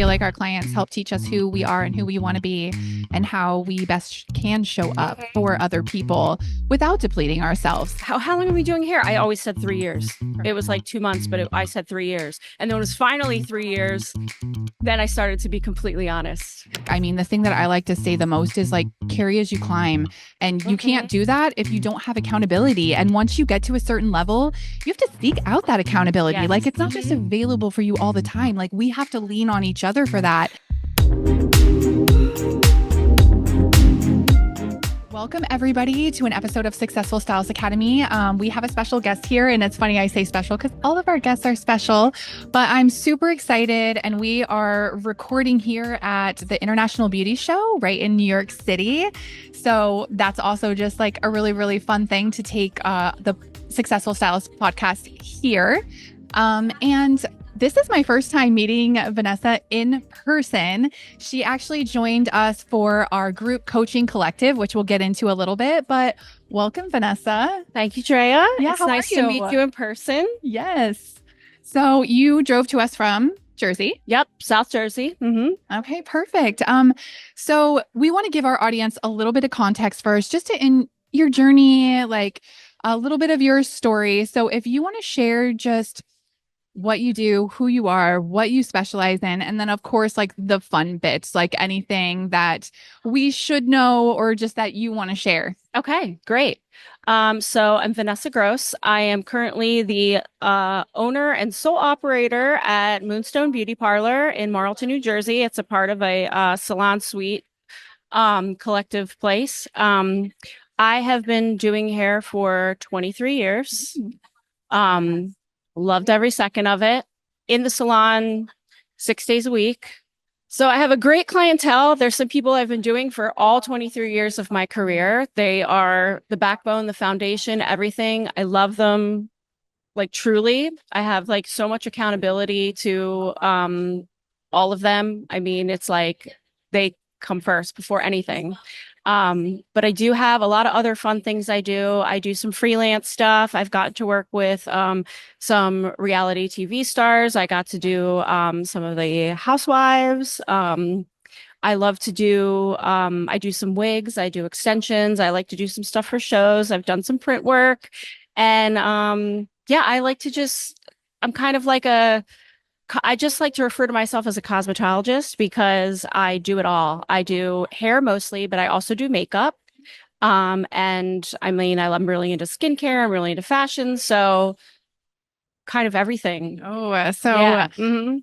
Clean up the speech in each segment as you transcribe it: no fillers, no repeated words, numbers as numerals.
feel like our clients help teach us who we are and who we want to be and how we best can show up for other people without depleting ourselves. How long are we doing hair? I always said 3 years. It was like 2 months, but I said 3 years. And then it was finally 3 years. Then I started to be completely honest. I mean, the thing that I like to say the most is like carry as you climb. And you can't do that if you don't have accountability. And once you get to a certain level, you have to seek out that accountability. Yes. Like it's not just available for you all the time. Like we have to lean on each other for that. Welcome, everybody, to an episode of Successful Stylist Academy. We have a special guest here, and it's funny I say special because all of our guests are special, but I'm super excited, and we are recording here at the International Beauty Show right in New York City. So that's also just like a really, really fun thing to take the Successful Stylist Podcast here. And this is my first time meeting Vanessa in person. She actually joined us for our group coaching collective, which we'll get into a little bit, but welcome, Vanessa. Thank you, Drea. Yeah, it's nice to meet you in person. Yes. So you drove to us from Jersey. Yep. South Jersey. Okay, perfect. So we want to give our audience a little bit of context first, just to in your journey, like a little bit of your story. So if you want to share just what you do, who you are, what you specialize in, and then of course, like the fun bits, like anything that we should know or just that you want to share. Okay, great. So I'm Vanessa Gross. I am currently the owner and sole operator at Moonstone Beauty Parlor in Marlton, New Jersey. It's a part of a Salon suite collective place. I have been doing hair for 23 years. Loved every second of it. In the salon 6 days a week. So I have a great clientele. There's some people I've been doing for all 23 years of my career. They are the backbone, the foundation, everything. I love them, like truly. I have like so much accountability to all of them. I mean, it's like they come first before anything. But I do have a lot of other fun things I do. I do some freelance stuff. I've gotten to work with some reality TV stars. I got to do some of the housewives. I love to do, I do some wigs. I do extensions. I like to do some stuff for shows. I've done some print work. And yeah, I like to I'm kind of like I just like to refer to myself as a cosmetologist because I do it all. I do hair mostly, but I also do makeup. And I mean, I'm really into skincare. I'm really into fashion. So kind of everything. Oh, so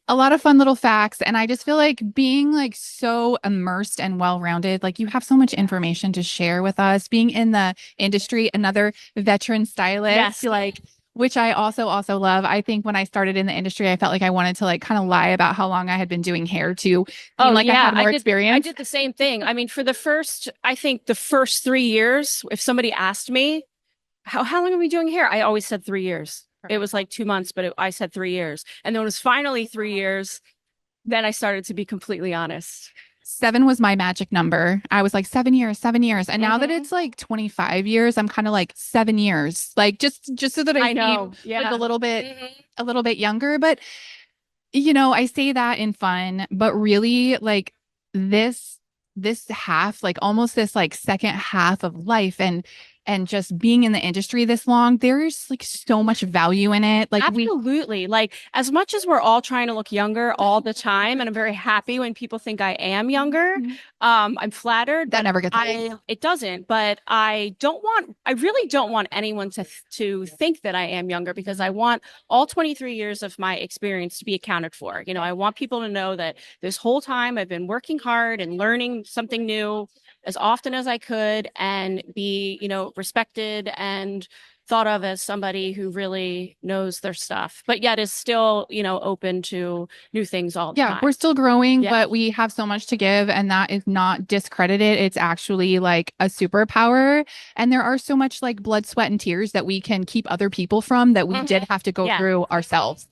a lot of fun little facts. And I just feel like being like so immersed and well-rounded, like you have so much information to share with us. Being in the industry, another veteran stylist, like which I also love. I think when I started in the industry, I felt like I wanted to like kind of lie about how long I had been doing hair to seem like I had more experience. I did the same thing. I mean, for the first 3 years, if somebody asked me, how long are we doing hair? I always said 3 years. It was like 2 months, but I said 3 years. And then it was finally 3 years. Then I started to be completely honest. 7 was my magic number. I was like 7 years. And now that it's like 25 years, I'm kind of like 7 years, like just so that I know like a little bit younger. But, you know, I say that in fun, but really like this half, like almost this like second half of life and just being in the industry this long, there's like so much value in it. Like absolutely. Like as much as we're all trying to look younger all the time, and I'm very happy when people think I am younger. I'm flattered. That never gets old. It doesn't, but I really don't want anyone to think that I am younger because I want all 23 years of my experience to be accounted for. You know, I want people to know that this whole time I've been working hard and learning something new as often as I could and be, you know, respected and thought of as somebody who really knows their stuff, but yet is still, you know, open to new things all the time. Yeah, we're still growing, but we have so much to give, and that is not discredited. It's actually like a superpower. And there are so much like blood, sweat, and tears that we can keep other people from that we did have to go through ourselves.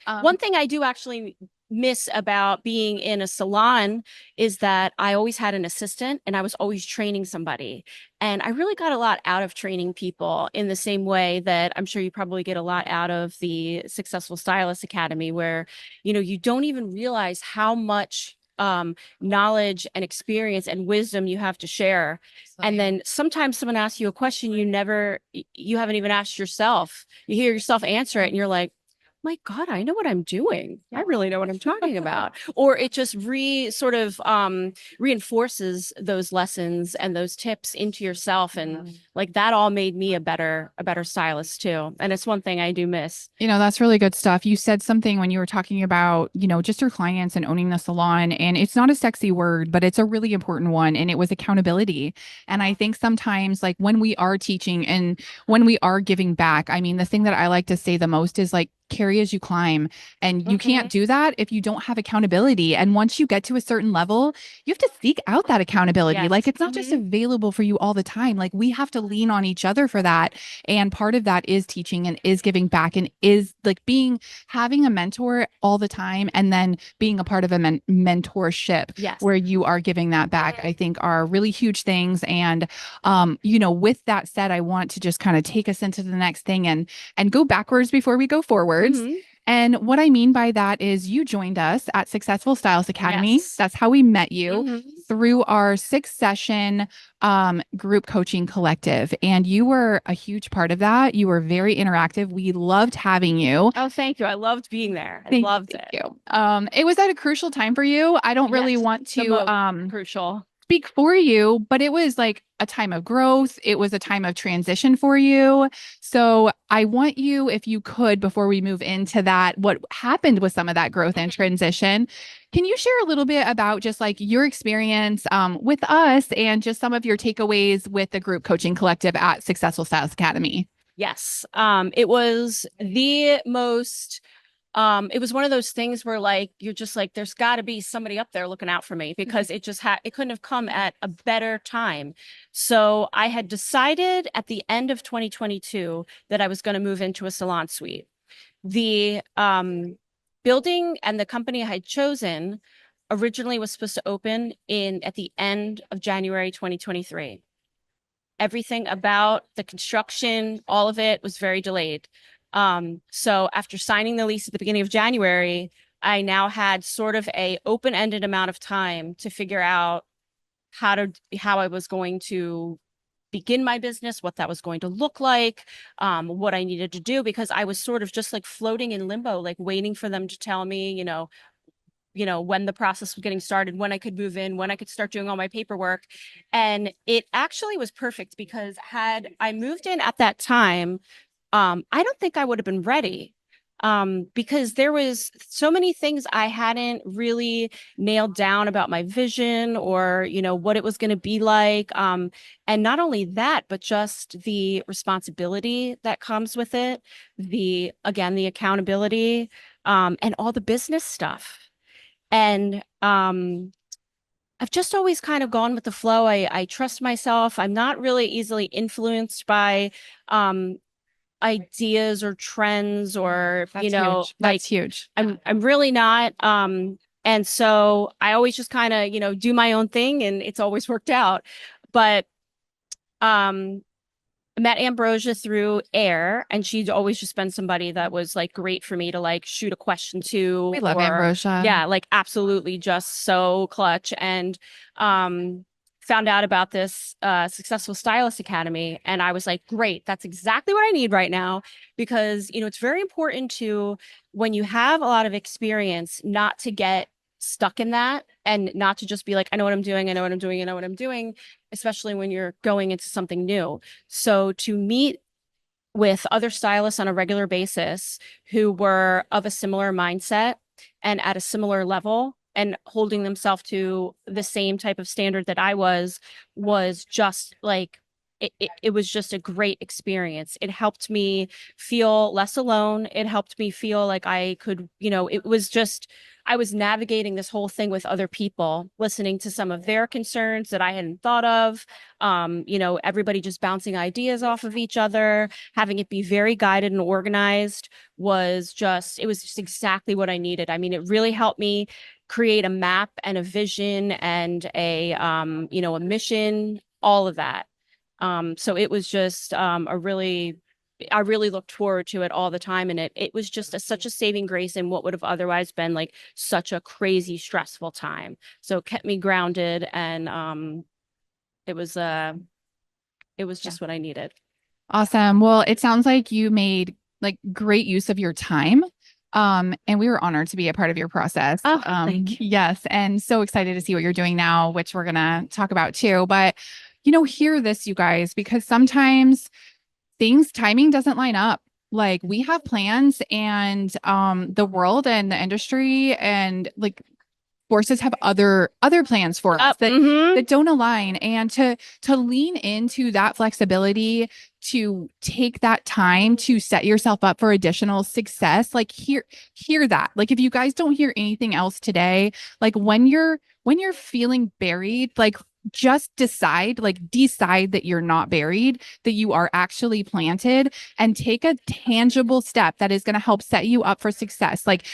One thing I do actually miss about being in a salon is that I always had an assistant and I was always training somebody. And I really got a lot out of training people in the same way that I'm sure you probably get a lot out of the Successful Stylist Academy, where, you don't even realize how much knowledge and experience and wisdom you have to share. And then sometimes someone asks you a question you haven't even asked yourself. You hear yourself answer it and you're like, my God, I know what I'm doing. I really know what I'm talking about. Or it just reinforces those lessons and those tips into yourself. And like that all made me a better stylist too. And it's one thing I do miss. That's really good stuff. You said something when you were talking about, just your clients and owning the salon. And it's not a sexy word, but it's a really important one. And it was accountability. And I think sometimes, like when we are teaching and when we are giving back, I mean, the thing that I like to say the most is like, carry as you climb. And you can't do that if you don't have accountability. And once you get to a certain level, you have to seek out that accountability. Yes. Like it's not just available for you all the time. Like we have to lean on each other for that. And part of that is teaching and is giving back and is like having a mentor all the time and then being a part of a mentorship where you are giving that back, I think are really huge things. And, with that said, I want to just kind of take us into the next thing and go backwards before we go forward. And what I mean by that is you joined us at Successful Stylist Academy. Yes. That's how we met you through our 6-session group coaching collective. And you were a huge part of that. You were very interactive. We loved having you. Oh, thank you. I loved being there. I loved it. It was at a crucial time for you. I don't really want to crucial speak for you, but it was like a time of growth. It was a time of transition for you. So I want you, if you could, before we move into that, what happened with some of that growth and transition, can you share a little bit about just like your experience with us and just some of your takeaways with the group coaching collective at Successful Stylist Academy? Yes. It was the most it was one of those things where like you're just like there's got to be somebody up there looking out for me, because it couldn't have come at a better time. So I had decided at the end of 2022 that I was going to move into a salon suite. The building and the company I had chosen originally was supposed to open at the end of January 2023. Everything about the construction, all of it was very delayed. So after signing the lease at the beginning of January, I now had sort of a open-ended amount of time to figure out how I was going to begin my business, what that was going to look like, what I needed to do, because I was sort of just like floating in limbo, like waiting for them to tell me, when the process was getting started, when I could move in, when I could start doing all my paperwork. And it actually was perfect, because had I moved in at that time, I don't think I would have been ready, because there was so many things I hadn't really nailed down about my vision or, what it was going to be like. And not only that, but just the responsibility that comes with it, the accountability, and all the business stuff. And I've just always kind of gone with the flow. I trust myself. I'm not really easily influenced by ideas or trends or That's huge. I'm really not. And so I always just kind of do my own thing, and it's always worked out. But I met Ambrosia through Air, and she'd always just been somebody that was like great for me to like shoot a question to. We love Ambrosia. Yeah, like absolutely just so clutch. And found out about this Successful Stylist Academy, and I was like, great, that's exactly what I need right now, because it's very important to, when you have a lot of experience, not to get stuck in that and not to just be like, I know what I'm doing, I know what I'm doing, I know what I'm doing, especially when you're going into something new. So to meet with other stylists on a regular basis who were of a similar mindset and at a similar level and holding themselves to the same type of standard that I was just like it was just a great experience. It helped me feel less alone. It helped me feel like I could, it was just, I was navigating this whole thing with other people, listening to some of their concerns that I hadn't thought of. Everybody just bouncing ideas off of each other, having it be very guided and organized it was just exactly what I needed. I mean, it really helped me create a map and a vision and a mission, all of that. So it was just I really looked forward to it all the time. And it was just such a saving grace in what would have otherwise been like such a crazy, stressful time. So it kept me grounded, and it was just what I needed. Awesome. Well, it sounds like you made like great use of your time. And we were honored to be a part of your process. Oh, thank you. Yes. And so excited to see what you're doing now, which we're going to talk about too. But, hear this, you guys, because sometimes timing doesn't line up. Like we have plans and the world and the industry and like forces have other plans for us that don't align, and to lean into that flexibility, to take that time to set yourself up for additional success. Like hear that. Like if you guys don't hear anything else today, like when you're feeling buried, like just decide that you're not buried, that you are actually planted, and take a tangible step that is going to help set you up for success. Like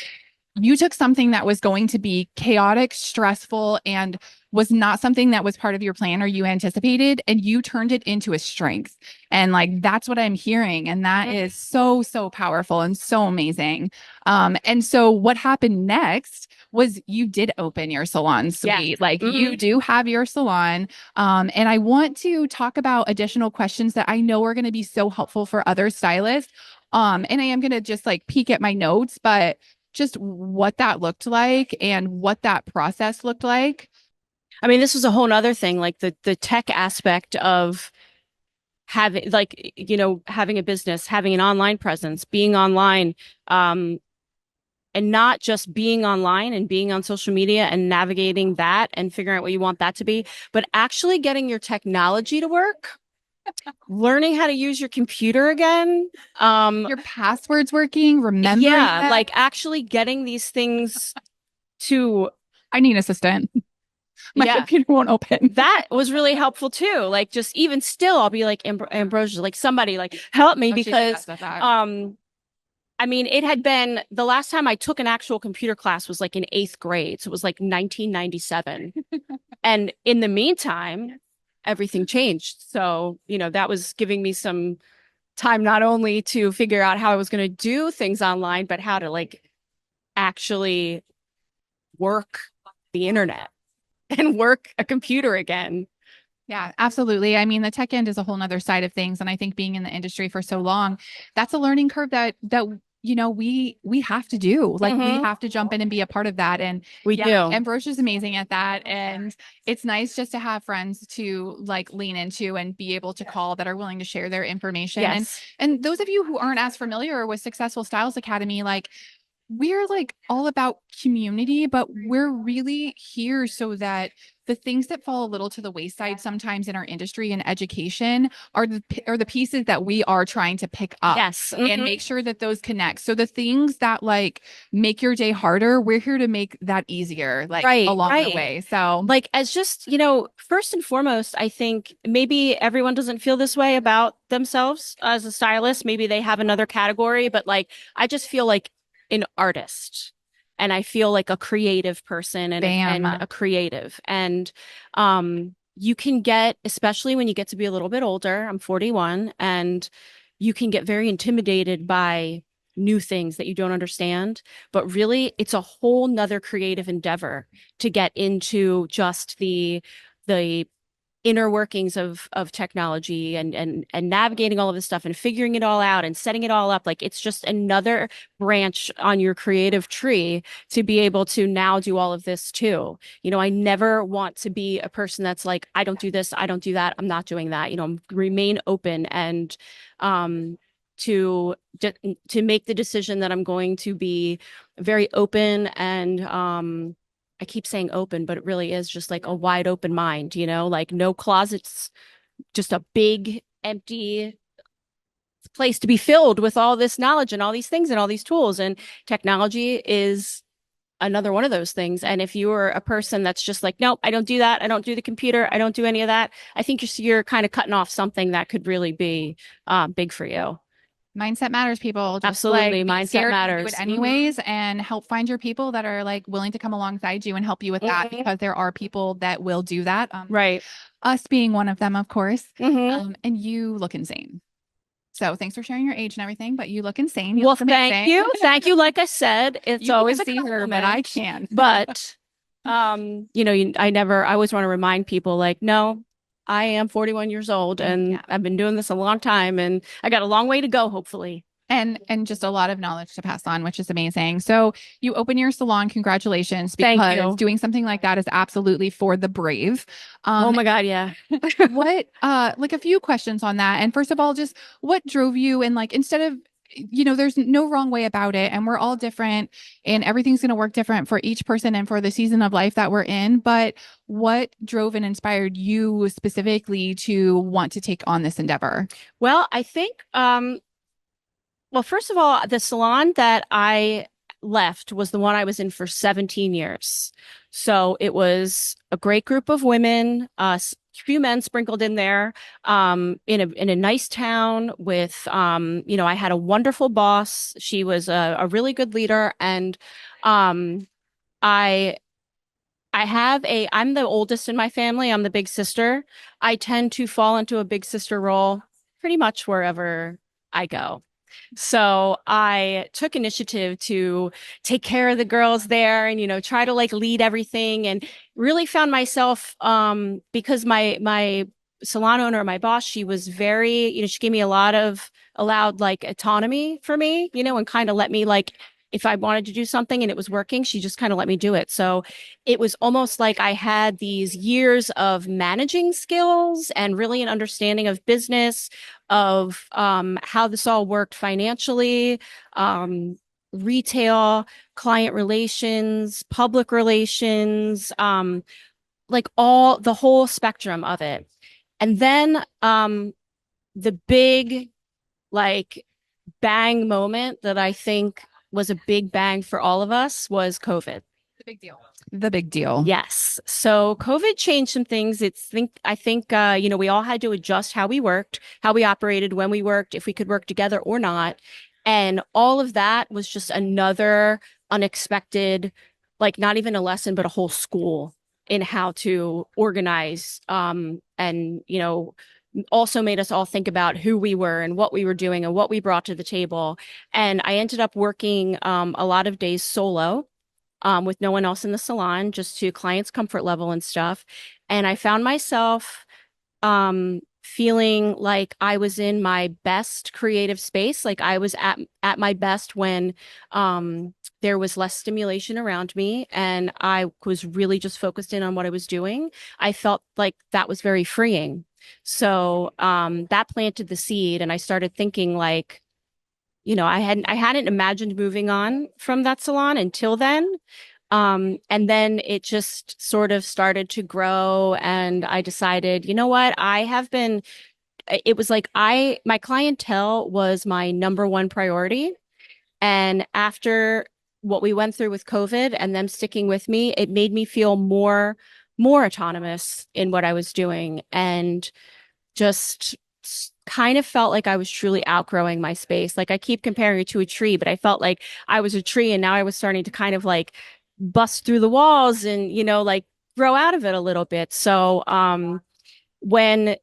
you took something that was going to be chaotic, stressful, and was not something that was part of your plan or you anticipated, and you turned it into a strength. And like, that's what I'm hearing. And that is so, so powerful and so amazing. And so what happened next was you did open your salon suite. Like you do have your salon. And I want to talk about additional questions that I know are going to be so helpful for other stylists. And I am going to just like peek at my notes, but just what that looked like and what that process looked like. I mean, this was a whole nother thing, like the tech aspect of having having a business, having an online presence, being online, and not just being online and being on social media and navigating that and figuring out what you want that to be, but actually getting your technology to work. Learning how to use your computer again, your passwords working, remembering that. like actually getting these things to I need an assistant. My computer won't open. That was really helpful too. Like just even still, I'll be like Ambrosia, like somebody like help me because I mean, it had been the last time I took an actual computer class was like in 8th grade. So it was like 1997. And in the meantime, everything changed. So, that was giving me some time not only to figure out how I was going to do things online, but how to like actually work the internet and work a computer again. Yeah, absolutely. I mean, the tech end is a whole nother side of things. And I think being in the industry for so long, that's a learning curve that we have to do. Like we have to jump in and be a part of that. And we do. Ambrosia's amazing at that. And it's nice just to have friends to like lean into and be able to call that are willing to share their information. Yes. And those of you who aren't as familiar with Successful Stylist Academy, like we're like all about community, but we're really here so that the things that fall a little to the wayside sometimes in our industry and education are the pieces that we are trying to pick up. Yes. And make sure that those connect. So the things that like make your day harder, we're here to make that easier, like along the way. So like as just, first and foremost, I think maybe everyone doesn't feel this way about themselves as a stylist. Maybe they have another category, but like, I just feel like an artist, and I feel like a creative person and a creative. And you can get, especially when you get to be a little bit older, I'm 41, and you can get very intimidated by new things that you don't understand. But really, it's a whole nother creative endeavor to get into just the inner workings of technology and navigating all of this stuff and figuring it all out and setting it all up. Like it's just another branch on your creative tree to be able to now do all of this too. I never want to be a person that's like, I don't do this, I don't do that, I'm not doing that. Remain open and to make the decision that I'm going to be very open and I keep saying open, but it really is just like a wide open mind, like no closets, just a big empty place to be filled with all this knowledge and all these things and all these tools. And technology is another one of those things. And if you are a person that's just like, nope, I don't do that. I don't do the computer. I don't do any of that. I think you're kind of cutting off something that could really be big for you. Mindset matters, people. Just Absolutely. like be Mindset scared and do matters. it anyways, and help find your people that are like willing to come alongside you and help you with that, because there are people that will do that. Right. Us being one of them, of course. Mm-hmm. And you look insane. So thanks for sharing your age and everything, but you look insane. You Well, look amazing. thank you. Thank you. Like I said, it's You always can a see her, but compliment. I can't. But I always want to remind people like, no, I am 41 years old and Yeah. I've been doing this a long time and I got a long way to go, hopefully. And just a lot of knowledge to pass on, which is amazing. So you open your salon. Congratulations, Thank because you. doing something like that is absolutely for the brave. Oh my God, yeah. What like a few questions on that. And first of all, just what drove you, and like, instead of, there's no wrong way about it, and we're all different, and everything's going to work different for each person and for the season of life that we're in, but what drove and inspired you specifically to want to take on this endeavor? Well, I think well, first of all, the salon that I left was the one I was in for 17 years. So it was a great group of women, few men sprinkled in there, in a nice town with, I had a wonderful boss. She was a really good leader, and um, I I'm the oldest in my family. I'm the big sister. I tend to fall into a big sister role pretty much wherever I go. So I took initiative to take care of the girls there and, try to like lead everything, and really found myself, because my salon owner, my boss, she was very, she gave me a lot of allowed like autonomy for me, and kind of let me like, if I wanted to do something and it was working, she just kind of let me do it. So it was almost like I had these years of managing skills and really an understanding of business, of how this all worked financially, retail, client relations, public relations, like all the whole spectrum of it. And then the big like bang moment that I think was a big bang for all of us was COVID. The big deal. The big deal. Yes. So COVID changed some things. I think we all had to adjust how we worked, how we operated, when we worked, if we could work together or not. And all of that was just another unexpected, like not even a lesson, but a whole school in how to organize, and also made us all think about who we were and what we were doing and what we brought to the table. And I ended up working a lot of days solo, with no one else in the salon, just to clients' comfort level and stuff. And I found myself feeling like I was in my best creative space. Like I was at my best when there was less stimulation around me and I was really just focused in on what I was doing. I felt like that was very freeing. So that planted the seed, and I started thinking like, I hadn't imagined moving on from that salon until then. And then it just sort of started to grow, and I decided, you know what? It was like my clientele was my number one priority. And after what we went through with COVID and them sticking with me, it made me feel more autonomous in what I was doing, and just kind of felt like I was truly outgrowing my space. Like I keep comparing it to a tree, but I felt like I was a tree and now I was starting to kind of like bust through the walls and, like grow out of it a little bit. So when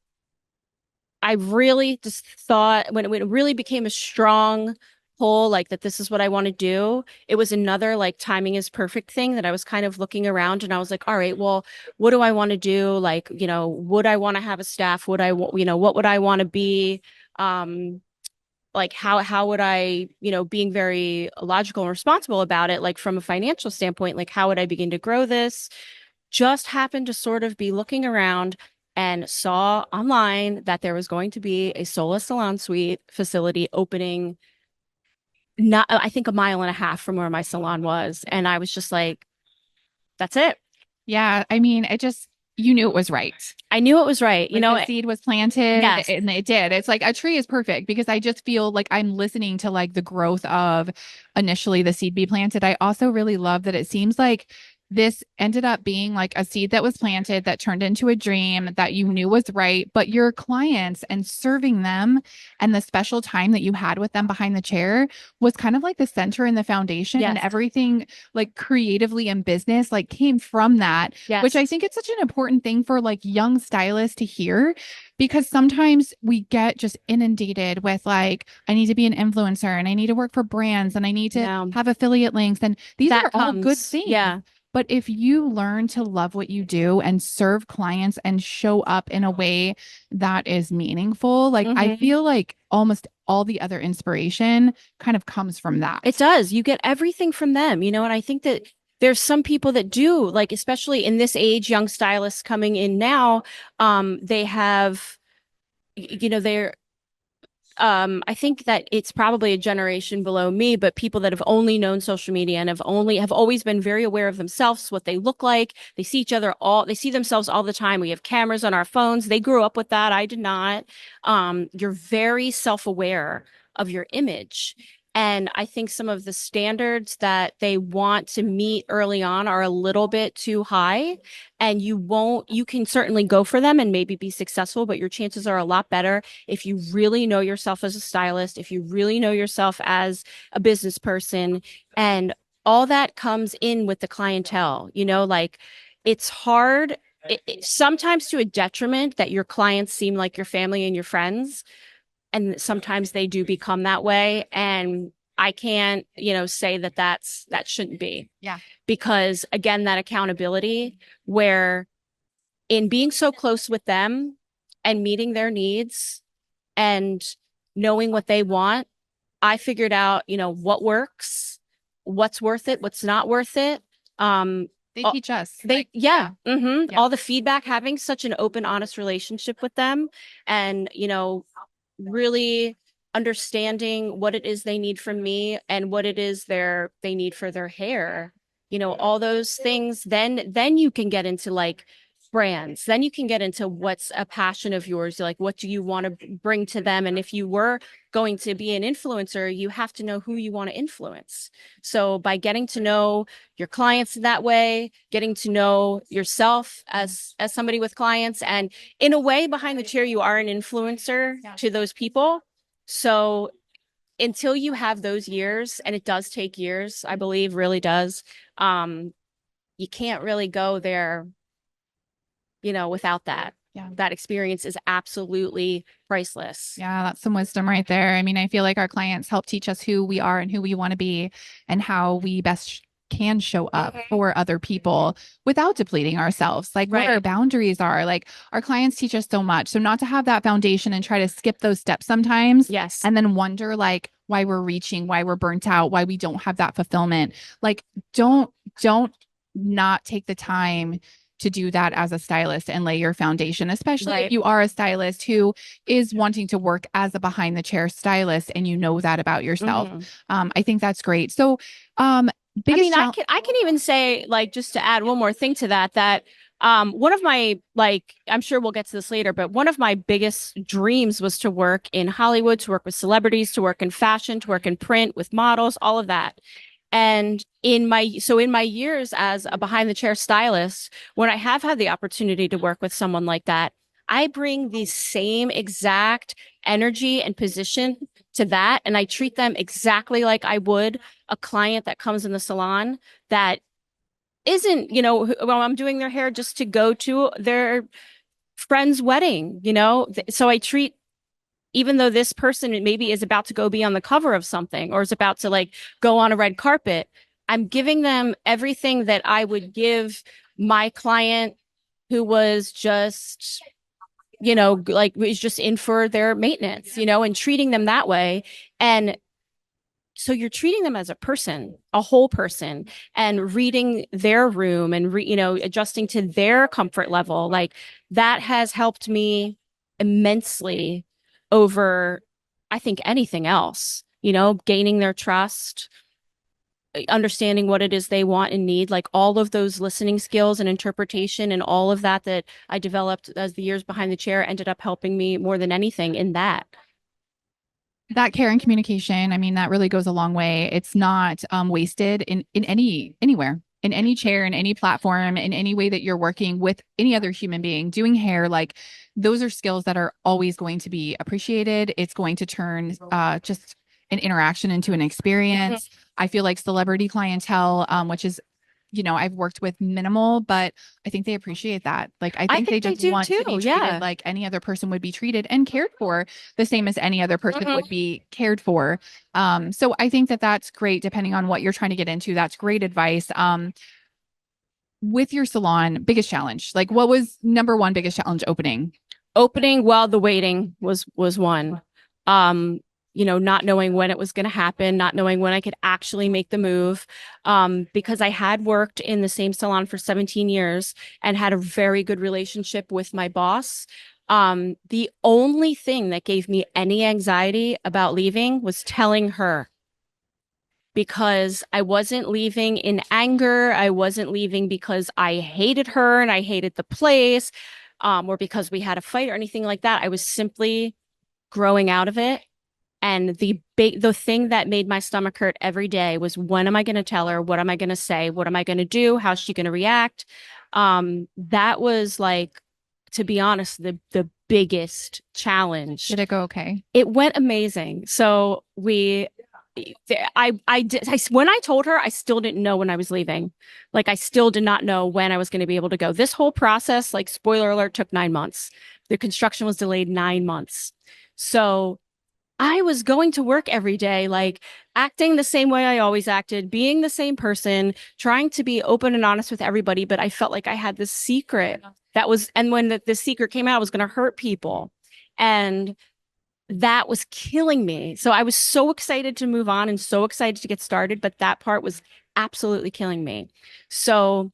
I really just thought, when it really became a strong pull, like that this is what I want to do, it was another like timing is perfect thing that I was kind of looking around and I was like, all right, well, what do I want to do? Like, would I want to have a staff? Would I, what would I want to be? Like how would I, being very logical and responsible about it, like from a financial standpoint, like how would I begin to grow this? Just happened to sort of be looking around and saw online that there was going to be a Sola Salon Suite facility opening, not I think a mile and a half from where my salon was. And I was just like, that's it. Yeah. I mean, you knew it was right. I knew it was right. You Like know, the seed was planted yes. and it did. It's like a tree is perfect because I just feel like I'm listening to like the growth of initially the seed be planted. I also really love that it seems like this ended up being like a seed that was planted that turned into a dream that you knew was right, but your clients and serving them and the special time that you had with them behind the chair was kind of like the center and the foundation, and Yes. everything like creatively in business like came from that, Yes. which I think it's such an important thing for like young stylists to hear, because sometimes we get just inundated with like, I need to be an influencer and I need to work for brands and I need to No. have affiliate links. And these That are all good comes. things. Yeah. But if you learn to love what you do and serve clients and show up in a way that is meaningful, like I Mhm. feel like almost all the other inspiration kind of comes from that. It does. You get everything from them, you know, and I think that there's some people that do, like, especially in this age, young stylists coming in now, they have, you know, they're, I think that it's probably a generation below me, but people that have only known social media and have always been very aware of themselves, what they look like. They see each other they see themselves all the time. We have cameras on our phones. They grew up with that. I did not. You're very self-aware of your image. And I think some of the standards that they want to meet early on are a little bit too high. And you can certainly go for them and maybe be successful, but your chances are a lot better if you really know yourself as a stylist, if you really know yourself as a business person, and all that comes in with the clientele, you know, like it's hard. Sometimes to a detriment that your clients seem like your family and your friends, and sometimes they do become that way. And I can't, you know, say that that shouldn't be. Yeah. Because again, that accountability, where in being so close with them and meeting their needs and knowing what they want, I figured out, you know, what works, what's worth it, what's not worth it. They teach us. Yeah. Yeah. All the feedback, having such an open, honest relationship with them, and, you know, really understanding what it is they need from me and what it is they need for their hair, you know, all those things. Then you can get into like brands. Then you can get into what's a passion of yours. Like, what do you want to bring to them? And if you were going to be an influencer, you have to know who you want to influence. So by getting to know your clients that way, getting to know yourself as somebody with clients, and in a way behind the chair, you are an influencer to those people. So until you have those years, and it does take years, I believe, really does, you can't really go there, you know, without that. Yeah. That experience is absolutely priceless. Yeah, that's some wisdom right there. I mean, I feel like our clients help teach us who we are and who we want to be and how we best can show up for other people without depleting ourselves, like what our boundaries are. Like our clients teach us so much. So not to have that foundation and try to skip those steps sometimes. Yes. And then wonder like why we're reaching, why we're burnt out, why we don't have that fulfillment. Like don't not take the time to do that as a stylist and lay your foundation, especially if you are a stylist who is wanting to work as a behind the chair stylist and you know that about yourself. I think that's great. So, I can even say, like, just to add one more thing to that one of my, like, I'm sure we'll get to this later, but one of my biggest dreams was to work in Hollywood, to work with celebrities, to work in fashion, to work in print with models, all of that. And in my years as a behind the chair stylist, when I have had the opportunity to work with someone like that, I bring the same exact energy and position to that. And I treat them exactly like I would a client that comes in the salon that isn't, you know, well, I'm doing their hair just to go to their friend's wedding, you know? So I treat, even though this person maybe is about to go be on the cover of something or is about to like go on a red carpet, I'm giving them everything that I would give my client who was just, you know, like was just in for their maintenance, you know, and treating them that way. And so you're treating them as a person, a whole person, and reading their room and, you know, adjusting to their comfort level. Like that has helped me immensely over, I think, anything else, you know, gaining their trust. understanding what it is they want and need, like all of those listening skills and interpretation and all of that that I developed as the years behind the chair ended up helping me more than anything in that. That care and communication, I mean, that really goes a long way. It's not wasted in anywhere, in any chair, in any platform, in any way that you're working with any other human being doing hair. Like those are skills that are always going to be appreciated. It's going to turn just an interaction into an experience. I feel like celebrity clientele, which is, I've worked with minimal, but I think they appreciate that. Like, I think they just do want to be too. treated Yeah. like any other person would be treated and cared for the same as any other person would be cared for. So I think that that's great, depending on what you're trying to get into. That's great advice. With your salon, biggest challenge, like what was number one biggest challenge opening? Well, the waiting was one. Not knowing when it was going to happen, not knowing when I could actually make the move. Because I had worked in the same salon for 17 years and had a very good relationship with my boss. The only thing that gave me any anxiety about leaving was telling her, because I wasn't leaving in anger. I wasn't leaving because I hated her and I hated the place, or because we had a fight or anything like that. I was simply growing out of it. And the thing that made my stomach hurt every day was, when am I going to tell her? What am I going to say? What am I going to do? How's she going to react? That was, like, to be honest, the biggest challenge. Did it go okay? It went amazing. So when I told her, I still didn't know when I was leaving. Like, I still did not know when I was going to be able to go. This whole process, like, spoiler alert, took 9 months. The construction was delayed 9 months. So I was going to work every day, like acting the same way I always acted, being the same person, trying to be open and honest with everybody. But I felt like I had this secret and when the secret came out, it was going to hurt people. And that was killing me. So I was so excited to move on and so excited to get started, but that part was absolutely killing me. So,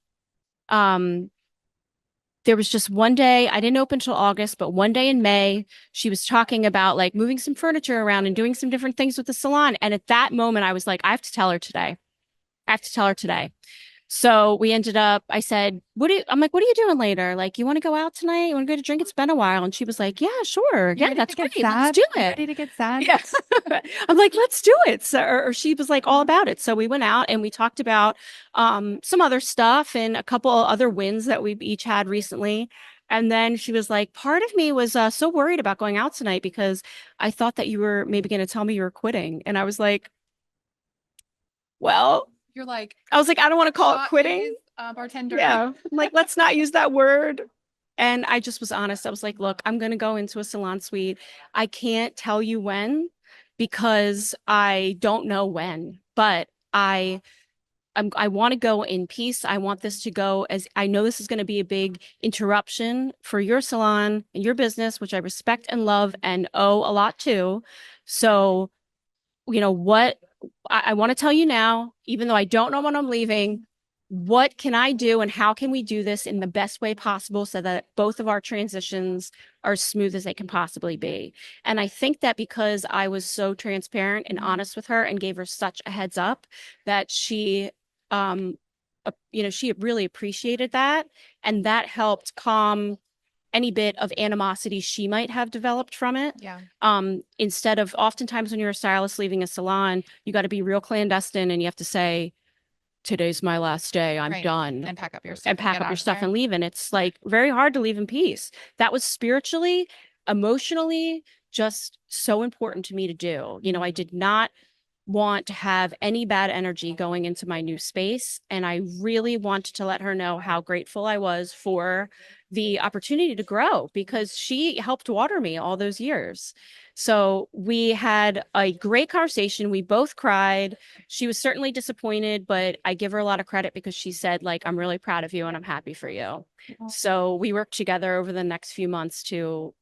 there was just one day, I didn't open until August, but one day in May, she was talking about like moving some furniture around and doing some different things with the salon. And at that moment, I was like, I have to tell her today. I have to tell her today. So we ended up, I said, I'm like, what are you doing later? Like, you want to go out tonight? You want to go to drink? It's been a while. And she was like, yeah, sure. Yeah, that's great. Let's do it. Ready to get sad? Yeah. I'm like, let's do it. So, or she was like all about it. So we went out and we talked about some other stuff and a couple other wins that we've each had recently. And then she was like, part of me was so worried about going out tonight because I thought that you were maybe going to tell me you were quitting. And I was like, well, I was like, I don't want to call it quitting. Bartender. Yeah. Like, let's not use that word. And I just was honest. I was like, look, I'm going to go into a salon suite. I can't tell you when because I don't know when, but I want to go in peace. I want this to go, as I know this is going to be a big interruption for your salon and your business, which I respect and love and owe a lot to. So, what I want to tell you now, even though I don't know when I'm leaving, what can I do and how can we do this in the best way possible so that both of our transitions are as smooth as they can possibly be? And I think that because I was so transparent and honest with her and gave her such a heads up, that she she really appreciated that. And that helped calm any bit of animosity she might have developed from it. Yeah. Instead of, oftentimes when you're a stylist leaving a salon, you got to be real clandestine and you have to say, today's my last day. I'm done. And pack up your stuff. And leave. And it's like very hard to leave in peace. That was spiritually, emotionally, just so important to me to do. I did not want to have any bad energy going into my new space. And I really wanted to let her know how grateful I was for the opportunity to grow, because she helped water me all those years. So we had a great conversation. We both cried. She was certainly disappointed, but I give her a lot of credit because she said, like, I'm really proud of you and I'm happy for you. So we worked together over the next few months to,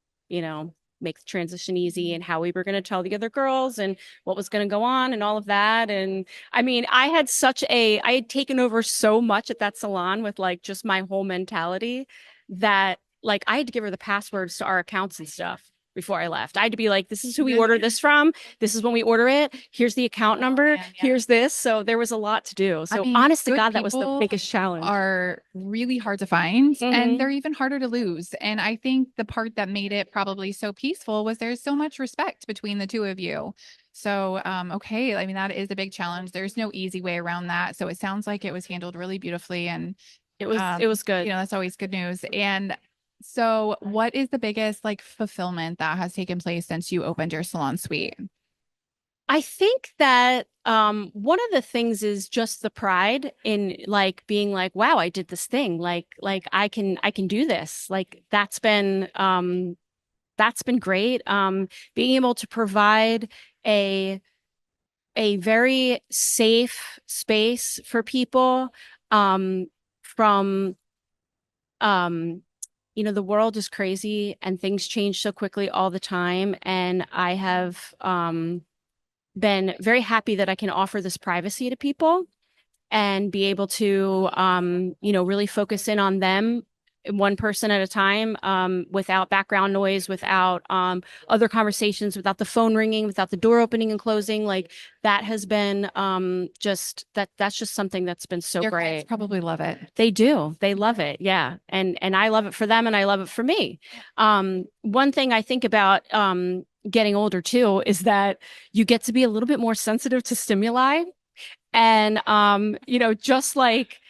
make the transition easy and how we were going to tell the other girls and what was going to go on and all of that. And I mean, I had taken over so much at that salon with like just my whole mentality that like I had to give her the passwords to our accounts and stuff before I left. I had to be like, this is who we order this from. This is when we order it. Here's the account number. Here's this. So there was a lot to do. So honest to God, that was the biggest challenge. Are really hard to find Mhm. and they're even harder to lose. And I think the part that made it probably so peaceful was there's so much respect between the two of you. So, okay. I mean, that is a big challenge. There's no easy way around that. So it sounds like it was handled really beautifully and it was good. You know, that's always good news. And so what is the biggest like fulfillment that has taken place since you opened your salon suite? I think that one of the things is just the pride in like being like, wow, I did this thing. Like I can do this. Like that's been great. Being able to provide a very safe space for people from you know, the world is crazy and things change so quickly all the time. And I have been very happy that I can offer this privacy to people and be able to, you know, really focus in on them one person at a time, without background noise, without other conversations, without the phone ringing, without the door opening and closing. Like that has been that's just something that's been so Your great. clients probably love it. They do. They love it. Yeah. And I love it for them and I love it for me. One thing I think about getting older too is that you get to be a little bit more sensitive to stimuli. And you know, just like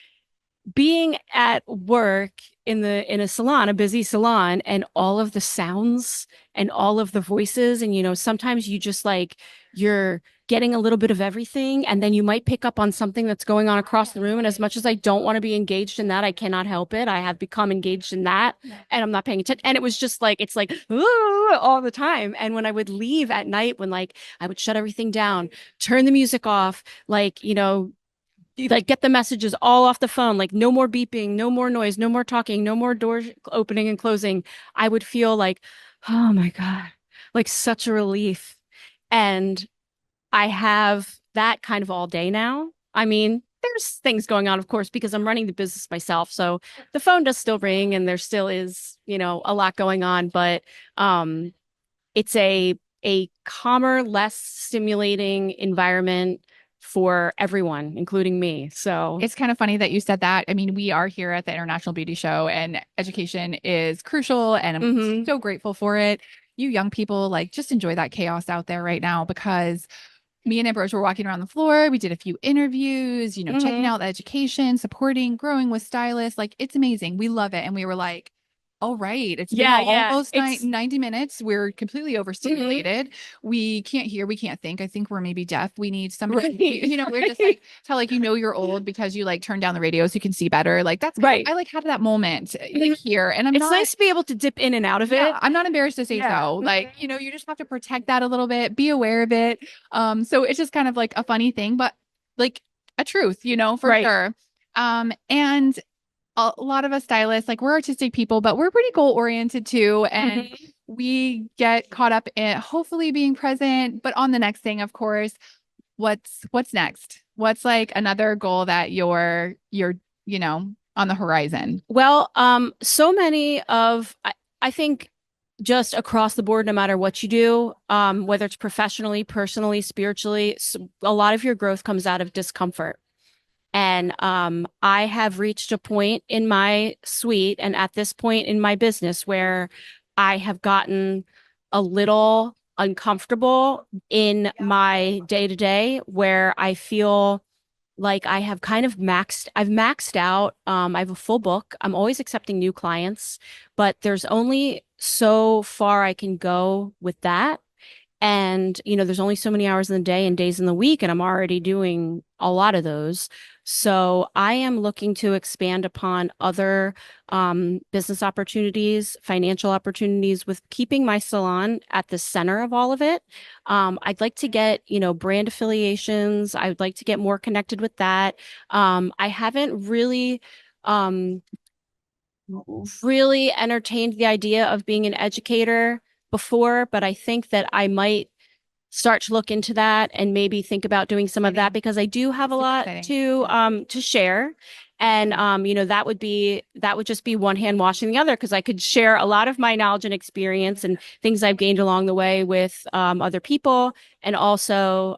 being at work in a salon, a busy salon, and all of the sounds and all of the voices, and you know, sometimes you just like you're getting a little bit of everything, and then you might pick up on something that's going on across the room. And as much as I don't want to be engaged in that, I cannot help it. I have become engaged in that, and I'm not paying attention. And it was just like it's like ooh, all the time. And when I would leave at night, when like I would shut everything down, turn the music off, like you know, like get the messages all off the phone, like no more beeping, no more noise, no more talking, no more doors opening and closing, I would feel like, oh my God, like such a relief. And I have that kind of all day now. I mean, there's things going on, of course, because I'm running the business myself. So the phone does still ring and there still is, you know, a lot going on, but it's a calmer, less stimulating environment for everyone, including me. So it's kind of funny that you said that. I mean, we are here at the International Beauty Show and education is crucial and I'm so grateful for it. You young people, like just enjoy that chaos out there right now because me and Ambrose were walking around the floor. We did a few interviews, you know, checking out the education, supporting, growing with stylists. Like it's amazing. We love it. And we were like, all right, it's been almost 90 minutes. We're completely overstimulated. We can't hear, we can't think. I think we're maybe deaf. We need somebody, you know, we're just like, tell like, you know, you're old because you like turn down the radio so you can see better. Like that's right. I like had that moment like here. And it's nice to be able to dip in and out of it. I'm not embarrassed to say so. Like, you know, you just have to protect that a little bit, be aware of it. So it's just kind of like a funny thing, but like a truth, you know, for sure. And a lot of us stylists, like we're artistic people, but we're pretty goal oriented too. And we get caught up in hopefully being present, but on the next thing, of course, what's next? What's like another goal that you're, you know, on the horizon? Well, so many of, I think just across the board, no matter what you do, whether it's professionally, personally, spiritually, a lot of your growth comes out of discomfort. And I have reached a point in my suite and at this point in my business where I have gotten a little uncomfortable in my day to day where I feel like I have kind of I've maxed out. I have a full book. I'm always accepting new clients, but there's only so far I can go with that. And, you know, there's only so many hours in the day and days in the week, and I'm already doing a lot of those. So I am looking to expand upon other business opportunities, financial opportunities with keeping my salon at the center of all of it. I'd like to get, you know, brand affiliations. I would like to get more connected with that. I haven't really entertained the idea of being an educator before, but I think that I might start to look into that and maybe think about doing some of that because I do have a lot to share. And that would just be one hand washing the other, because I could share a lot of my knowledge and experience and things I've gained along the way with other people, and also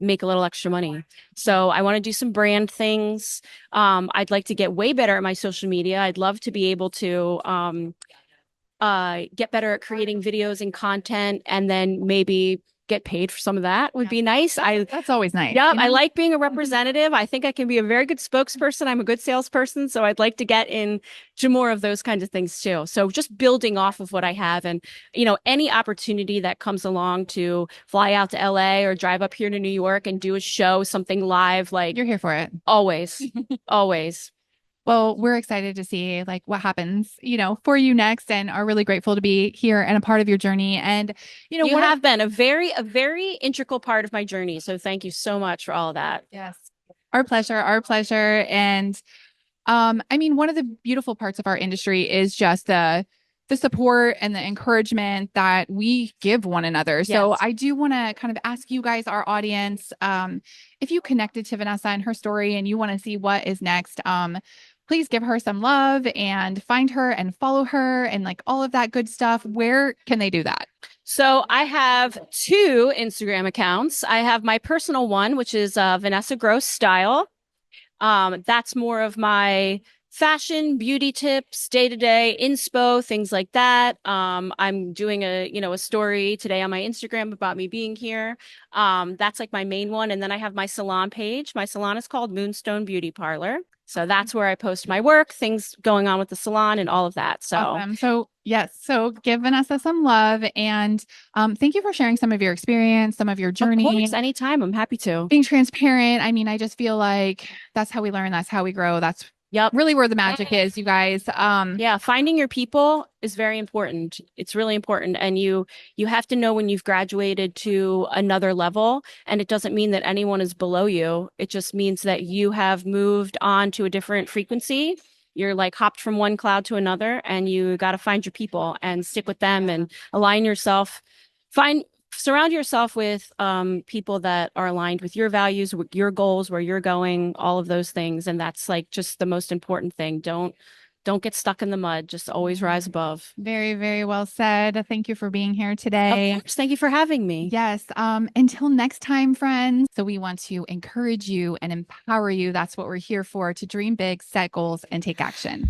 make a little extra money. So I want to do some brand things. I'd like to get way better at my social media. I'd love to be able to get better at creating videos and content, and then maybe get paid for some of that would be nice. That's always nice. Yeah, I like being a representative. I think I can be a very good spokesperson. I'm a good salesperson, so I'd like to get into more of those kinds of things too. So just building off of what I have, and any opportunity that comes along to fly out to LA or drive up here to New York and do a show, something live, like, You're here for it. Always. Always. Well, we're excited to see like what happens, for you next, and are really grateful to be here and a part of your journey. And, you have been a very integral part of my journey. So thank you so much for all of that. Yes. Our pleasure. Our pleasure. And, one of the beautiful parts of our industry is just the support and the encouragement that we give one another. So I do want to kind of ask you guys, our audience, if you connected to Vanessa and her story and you want to see what is next, please give her some love and find her and follow her and like all of that good stuff. Where can they do that? So I have 2 Instagram accounts. I have my personal one, which is Vanessa Gross Style. That's more of my fashion, beauty tips, day-to-day inspo, things like that. I'm doing a story today on my Instagram about me being here. That's like my main one. And then I have my salon page. My salon is called Moonstone Beauty Parlor. So that's where I post my work, things going on with the salon and all of that. So, awesome. So yes. So give Vanessa some love, and thank you for sharing some of your experience, some of your journey. Of course, anytime. I'm happy to. Being transparent. I just feel like that's how we learn. That's how we grow. That's really where the magic is, you guys. Finding your people is very important. It's really important. And you have to know when you've graduated to another level. And it doesn't mean that anyone is below you. It just means that you have moved on to a different frequency. You're like hopped from one cloud to another, and you got to find your people and stick with them and align yourself. Surround yourself with people that are aligned with your values, with your goals, where you're going, all of those things. And that's like just the most important thing. Don't get stuck in the mud. Just always rise above. Very, very well said. Thank you for being here today. Of course. Thank you for having me. Yes. Until next time, friends. So we want to encourage you and empower you. That's what we're here for, to dream big, set goals, and take action.